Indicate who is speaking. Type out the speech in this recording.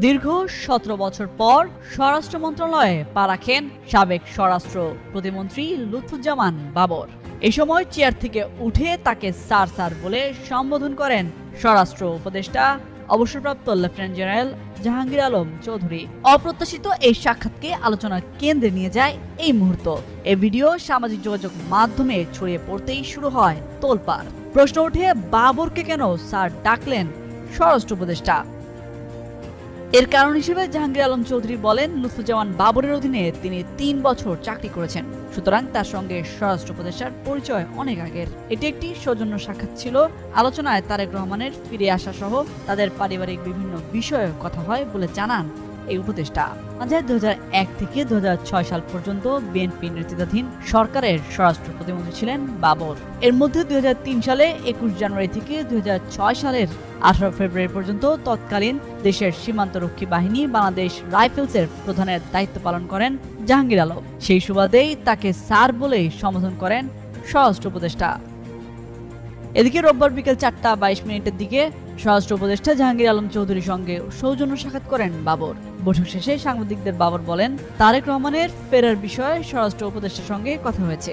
Speaker 1: দীর্ঘ ১৭ বছর পর স্বরাষ্ট্র মন্ত্রণালয়ে পা রাখেন সাবেক স্বরাষ্ট্র প্রতিমন্ত্রী লুৎফুজ্জামান বাবর। এ সময় চেয়ার থেকে উঠে তাকে স্যার স্যার বলে সম্বোধন করেন স্বরাষ্ট্র উপদেষ্টা অবসরপ্রাপ্ত লেফটেন্যান্ট জেনারেল জাহাঙ্গীর আলম চৌধুরী। অপ্রত্যাশিত এই সাক্ষাৎকে আলোচনার কেন্দ্রে নিয়ে যায় এই মুহূর্ত। এই ভিডিও সামাজিক যোগাযোগ মাধ্যমে ছড়িয়ে পড়তেই শুরু হয় তোলপাড়। প্রশ্ন ওঠে, বাবরকে কেন স্যার ডাকলেন স্বরাষ্ট্র উপদেষ্টা? এর কারণ হিসেবে জাহাঙ্গীর আলম চৌধুরী বলেন, লুৎফুজ্জামান বাবরের অধীনে তিনি ৩ বছর চাকরি করেছেন, সুতরাং তার সঙ্গে স্বরাষ্ট্র উপদেষ্টার পরিচয় অনেক আগের। এটি একটি সৌজন্য সাক্ষাৎ ছিল। আলোচনায় তারেক রহমানের ফিরে আসা সহ তাদের পারিবারিক বিভিন্ন বিষয়ে কথা হয় বলে জানান এই উপদেষ্টা। ২০০১ থেকে ২০০৬ সাল পর্যন্ত বিএনপি নেতৃত্বাধীন সরকারের স্বরাষ্ট্র প্রতিমন্ত্রী ছিলেন বাবর। এর মধ্যে ২০০৩ সালে ২১ জানুয়ারি থেকে ২০০৬ সালের ১৮ ফেব্রুয়ারি পর্যন্ত তৎকালীন দেশের সীমান্তরক্ষী বাহিনী বাংলাদেশ রাইফেলসের প্রধানের দায়িত্ব পালন করেন জাহাঙ্গীর আলম। সেই সুবাদেই তাকে স্যার বলেই সম্বোধন করেন স্বরাষ্ট্র উপদেষ্টা। এদিকে রোববার বিকেল ৪টা ২২ দিকে স্বরাষ্ট্র উপদেষ্টা জাহাঙ্গীর আলম চৌধুরীর সঙ্গে সৌজন্য সাক্ষাৎ করেন বাবর। বৈঠক শেষে সাংবাদিকদের বাবর বলেন, তারেক রহমানের ফেরার বিষয়ে স্বরাষ্ট্র উপদেষ্টার সঙ্গে কথা হয়েছে।